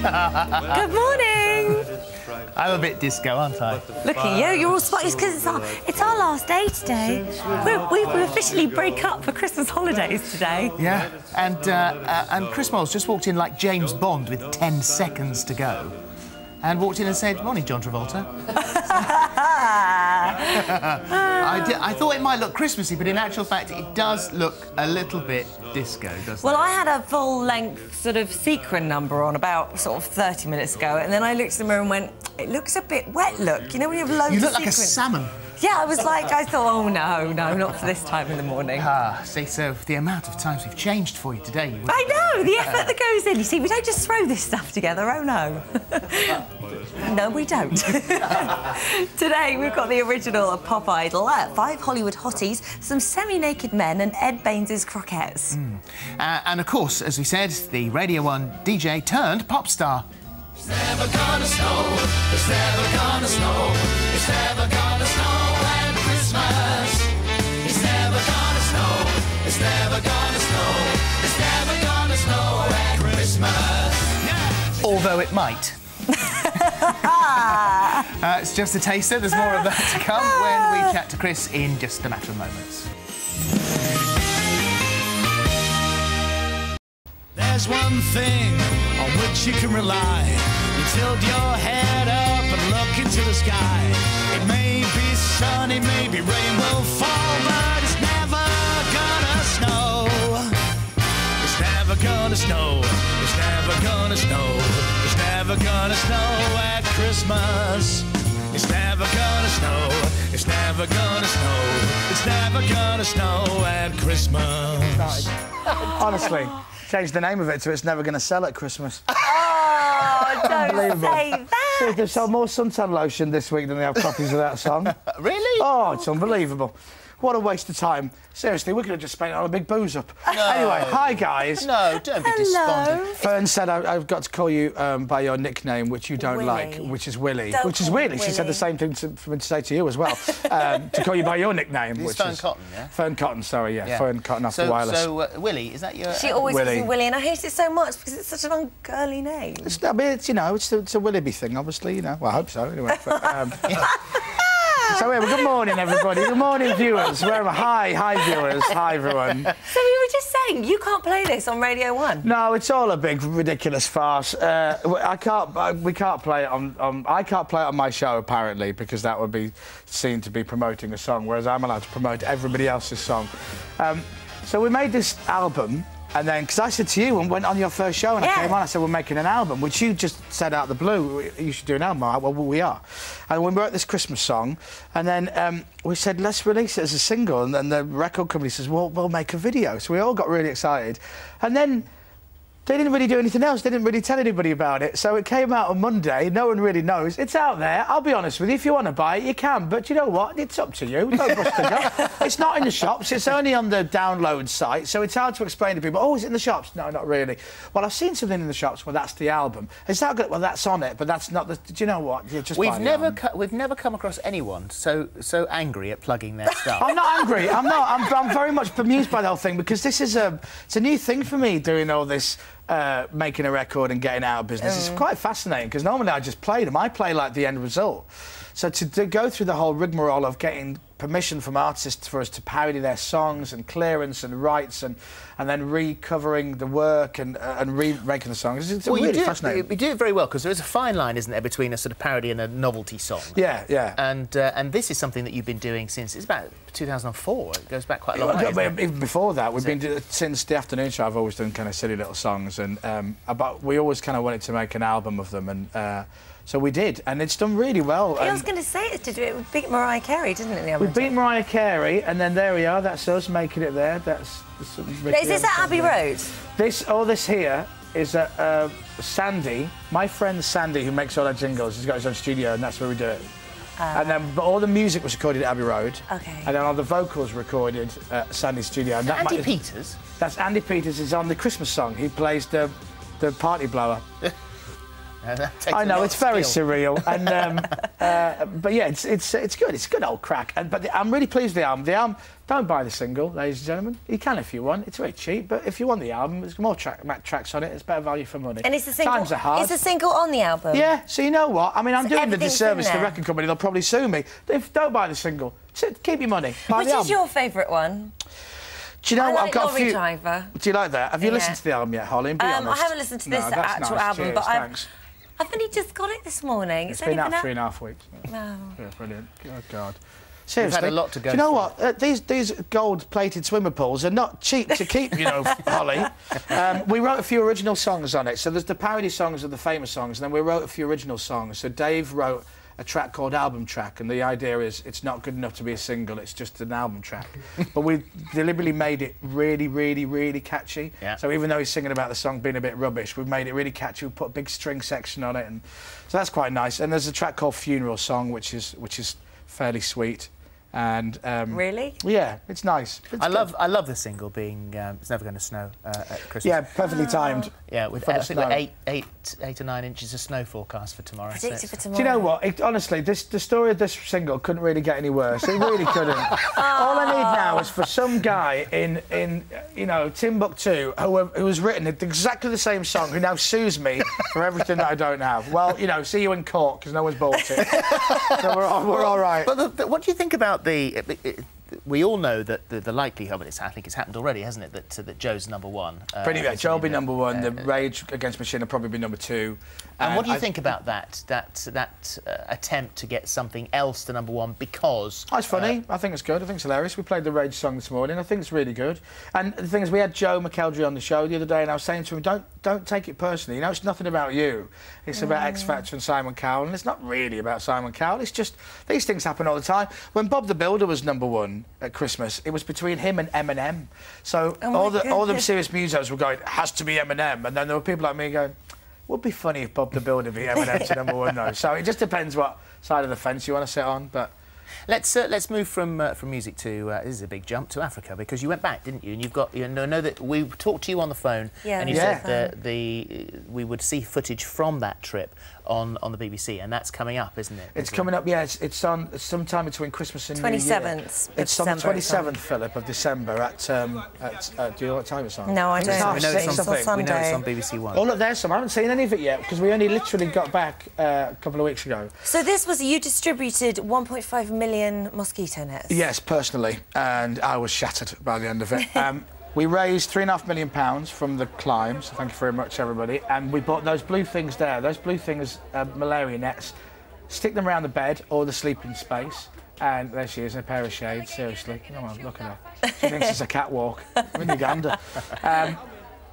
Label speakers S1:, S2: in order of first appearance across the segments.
S1: Good morning.
S2: I'm a bit disco, aren't I?
S1: Look at you, you're all spotty. It's because it's our last day today. We officially break up for Christmas holidays today.
S2: Yeah, and Chris Moyles just walked in like James Bond with 10 seconds to go. And walked in and said, "Morning, John Travolta." I thought it might look Christmassy, but in actual fact, it does look a little bit disco, doesn't it?
S1: Well, I had a full-length sort of sequin number on about sort of 30 minutes ago, and then I looked in the mirror and went, "It looks a bit wet, look." You know when you have loads of sequins?
S2: You look like a salmon.
S1: Yeah, I was like, I thought, oh, no, not for this time in the morning.
S2: See, so the amount of times we've changed for you today...
S1: I know, the effort that goes in. You see, we don't just throw this stuff together, oh, no. No, we don't. Today, we've got the original of Pop Idol, 5 Hollywood hotties, some semi-naked men and Ed Baines's croquettes.
S2: And, of course, as we said, the Radio 1 DJ turned pop star.
S3: It's never gonna snow, it's never gonna snow, it's never gonna snow at Christmas. It's never gonna snow, it's never gonna snow, it's never gonna snow at Christmas. Yeah.
S2: Although it might. It's just a taster. There's more of that to come when we chat to Chris in just a matter of moments.
S3: There's one thing on which you can rely. You tilt your head up and look into the sky. It may be sunny, maybe rain will fall, but it's never gonna snow. It's never gonna snow. It's never gonna snow. It's never gonna snow at Christmas. It's never gonna snow. It's never gonna snow. It's never gonna snow at Christmas.
S4: Honestly. Change the name of it to It's Never Gonna Sell at Christmas.
S1: Oh, don't say that!
S4: See, they sell more suntan lotion this week than they have copies of that song.
S2: Really?
S4: Oh, it's unbelievable. What a waste of time. Seriously, we could have just spent it on a big booze up.
S2: No.
S4: Anyway, hi, guys.
S2: No, don't be despondent.
S4: Fern said I've got to call you by your nickname, which you don't like, which is Willie.
S1: Don't
S4: which is
S1: call me
S4: weird. She said the same thing for me to say to you as well. To call you by your nickname,
S2: This
S4: which
S2: Fern
S4: is...
S2: Cotton, yeah?
S4: Fern Cotton, sorry, yeah. Fern Cotton after Wireless.
S2: So, Willie, is that your...
S1: She always calls
S4: Willie.
S1: me Willie, and I hate it so much because it's such an ungirly name.
S4: I mean, it's, you know, it's a Willoughby thing, obviously, you know. Well, I hope so, anyway. But, so, yeah, well, good morning, everybody. Good morning, viewers. Hi, viewers. Hi, everyone.
S1: So we were just saying, you can't play this on Radio 1.
S4: No, it's all a big, ridiculous farce. We can't play it on... I can't play it on my show, apparently, because that would be seen to be promoting a song, whereas I'm allowed to promote everybody else's song. So we made this album, and then, because I said to you, and went on your first show, and I came on, I said, we're making an album, which you just said out of the blue, you should do an album. I, well, we are. And we wrote this Christmas song, and then we said, let's release it as a single, and then the record company says, well, we'll make a video. So we all got really excited. And then they didn't really do anything else. They didn't really tell anybody about it. So it came out on Monday. No one really knows. It's out there. I'll be honest with you. If you want to buy it, you can. But you know what? It's up to you. Don't bust the gut. It's not in the shops. It's only on the download site. So it's hard to explain to people, oh, is it in the shops? No, not really. Well, I've seen something in the shops. Well, that's the album. Is that good? Well, that's on it. But that's not the... Do you know what? You just
S2: We've never come across anyone so angry at plugging their stuff.
S4: I'm not angry. I'm not. I'm very much bemused by the whole thing because this is it's a new thing for me doing all this... making a record and getting out of business. It's quite fascinating because normally I just play them. I play like the end result. So to go through the whole rigmarole of getting permission from artists for us to parody their songs and clearance and rights and then recovering the work and re-making the songs, it's really fascinating.
S2: You do it very well because there is a fine line, isn't there, between a sort of parody and a novelty song.
S4: Yeah, yeah.
S2: And this is something that you've been doing since it's about 2004. It goes back quite a long way.
S4: Even before that, we've been doing since the afternoon show. I've always done kind of silly little songs, and we always kind of wanted to make an album of them, and so we did, and it's done really well.
S1: I was going to say it to do it. We beat Mariah Carey, didn't it? The
S4: we beat Mariah Carey, and then there we are. That's us making it there. That's
S1: is this at Abbey Road?
S4: This here is Sandy, my friend Sandy, who makes all our jingles. He's got his own studio, and that's where we do it. And then all the music was recorded at Abbey Road. Okay. And then all the vocals recorded at Sandy's studio. And
S2: Andy Peters?
S4: That's Andy Peters. Is on the Christmas song. He plays the party blower. I know, it's very surreal. And but yeah, it's good. It's a good old crack. But I'm really pleased with the album. The album, don't buy the single, ladies and gentlemen. You can if you want. It's very cheap. But if you want the album, there's more tracks on it. It's better value for money.
S1: And it's a single.
S4: Times are hard.
S1: It's a single on the album.
S4: Yeah. So you know what? I mean, I'm doing the disservice to the
S1: there.
S4: record company. They'll probably sue me. Don't buy the single. Keep your money. Buy
S1: Which
S4: the
S1: is
S4: album.
S1: your favourite one?
S4: Do you know
S1: I
S4: what?
S1: like
S4: I've got
S1: Lorry
S4: a few.
S1: Driver.
S4: Do you like that? Have you listened to the album yet, Holly? Be honest.
S1: I haven't listened to this
S4: that's
S1: actual
S4: nice.
S1: album,
S4: Cheers,
S1: but
S4: thanks.
S1: I've only just got it this morning.
S4: It's been out 3.5 weeks.
S1: Wow.
S4: Yeah, brilliant. Oh, God. Seriously.
S2: We've had a lot to go
S4: Do you know
S2: through.
S4: what? These gold-plated swimmer pools are not cheap to keep, you know, Holly. We wrote a few original songs on it. So there's the parody songs of the famous songs, and then we wrote a few original songs. So Dave wrote a track called Album Track, and the idea is it's not good enough to be a single, it's just an album track. But we deliberately made it really, really, really catchy.
S2: Yeah.
S4: So even though he's singing about the song being a bit rubbish, we've made it really catchy. We put a big string section on it, and so that's quite nice. And there's a track called Funeral Song, which is fairly sweet. And
S1: really?
S4: Yeah, it's nice. It's
S2: I love the single being It's Never Going to Snow at Christmas.
S4: Yeah, perfectly timed.
S2: Yeah, with
S4: For the
S2: I think we're
S4: snow.
S2: 8 or 9 inches of snow forecast for tomorrow.
S1: Predicted for tomorrow.
S4: Do you know what? Honestly, the story of this single couldn't really get any worse. It really couldn't. All I need now is for some guy in you know, Timbuktu who has written exactly the same song, who now sues me for everything that I don't have. Well, you know, see you in court because no one's bought it. So we're all right.
S2: But what do you think about the? We all know that the likelihood, but I think it's happened already, hasn't it? That Joe's #1.
S4: Pretty much. Joe'll be #1. The Rage Against Machine will probably be #2.
S2: And what do you think about that attempt to get something else to #1? Because
S4: it's funny. I think it's good. I think it's hilarious. We played the Rage song this morning. I think it's really good. And the thing is, we had Joe McElderry on the show the other day, and I was saying to him, don't take it personally. You know, it's nothing about you. It's about X Factor and Simon Cowell, and it's not really about Simon Cowell. It's just these things happen all the time. When Bob the Builder was #1 at Christmas, it was between him and Eminem. So all the serious musos were going, it has to be Eminem, and then there were people like me going, would be funny if Bob the Builder beat Eminem to #1 though. So it just depends what side of the fence you want to sit on. But
S2: let's move from music to this is a big jump, to Africa, because you went back, didn't you? And you've got know that we talked to you on the phone, and you said that we would see footage from that trip on the BBC, and that's coming up, isn't it?
S4: It's coming up, yeah. It's on sometime between Christmas and New Year.
S1: 27th.
S4: It's on the 27th, Philip, of December at do you know what time it's on?
S1: No, I don't.
S2: We know it's on
S1: Sunday.
S2: We know it's on BBC One.
S4: Oh look, there's some. I haven't seen any of it yet because we only literally got back a couple of weeks ago.
S1: So this was, you distributed 1.5 million mosquito nets?
S4: Yes, personally, and I was shattered by the end of it. We raised £3.5 million from the climb, so thank you very much, everybody. And we bought those blue things there. Those blue things are malaria nets. Stick them around the bed or the sleeping space. And there she is, in a pair of shades, seriously. Come on, look at her. She thinks it's a catwalk. I'm in Uganda.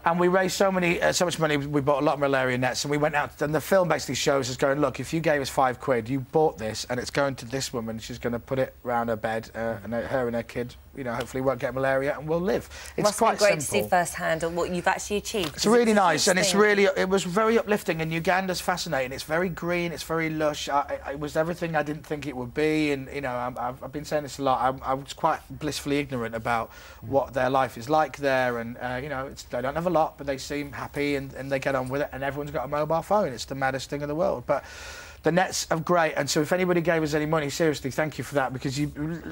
S4: And we raised so much money, we bought a lot of malaria nets, and we went out, and the film basically shows us going, look, if you gave us £5, you bought this, and it's going to this woman, she's going to put it around her bed, and her and her kid, you know, hopefully won't get malaria, and we'll live. It's
S1: must
S4: quite
S1: be great
S4: simple.
S1: to see firsthand what you've actually achieved.
S4: It's really nice, and it was very uplifting, and Uganda's fascinating. It's very green, it's very lush. It was everything I didn't think it would be, and, you know, I've been saying this a lot. I was quite blissfully ignorant about what their life is like there, and, you know, they don't have a lot, but they seem happy and they get on with it, and everyone's got a mobile phone. It's the maddest thing in the world. But the nets are great, and so if anybody gave us any money, seriously, thank you for that, because you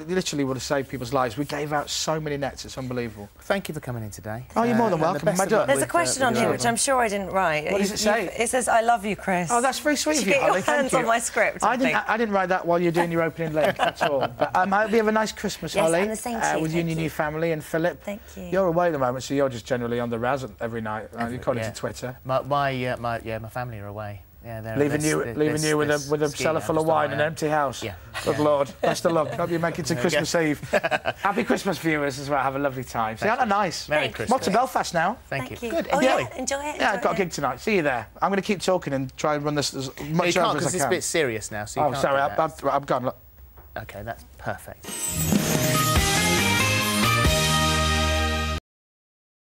S4: literally would have saved people's lives. We gave out so many nets, it's unbelievable.
S2: Thank you for coming in today.
S4: Oh, you're more than welcome.
S1: There's a question on here which I'm sure I didn't write.
S4: What does it say?
S1: It says, I love you, Chris.
S4: Oh, that's very sweet of you,
S1: Get
S4: Holly.
S1: your hands on my script.
S4: I didn't write that while you're doing your opening link, that's all. But I hope you have a nice Christmas, Holly.
S1: And the same to you,
S4: with you and your new family, and Philip.
S1: Thank you.
S4: You're away at the moment, so you're just generally on the razz every night, according to Twitter.
S2: My family are away. Yeah,
S4: leaving you with a cellar full of wine and an empty house.
S2: Yeah.
S4: Good Lord. Best of luck. Hope you make it to Christmas Eve. Happy Christmas, viewers, as well. Have a lovely time. See, aren't that nice?
S2: Merry Christmas.
S4: What's to Belfast now?
S2: Thank you.
S1: Good.
S2: Enjoy.
S1: Yeah, enjoy it.
S4: Yeah, I've got a gig tonight. See you there. I'm going to keep talking and try and run this as much over as I can.
S2: Because it's a bit serious now, so you can't
S4: sorry,
S2: do that.
S4: I've gone. Look.
S2: OK, that's perfect.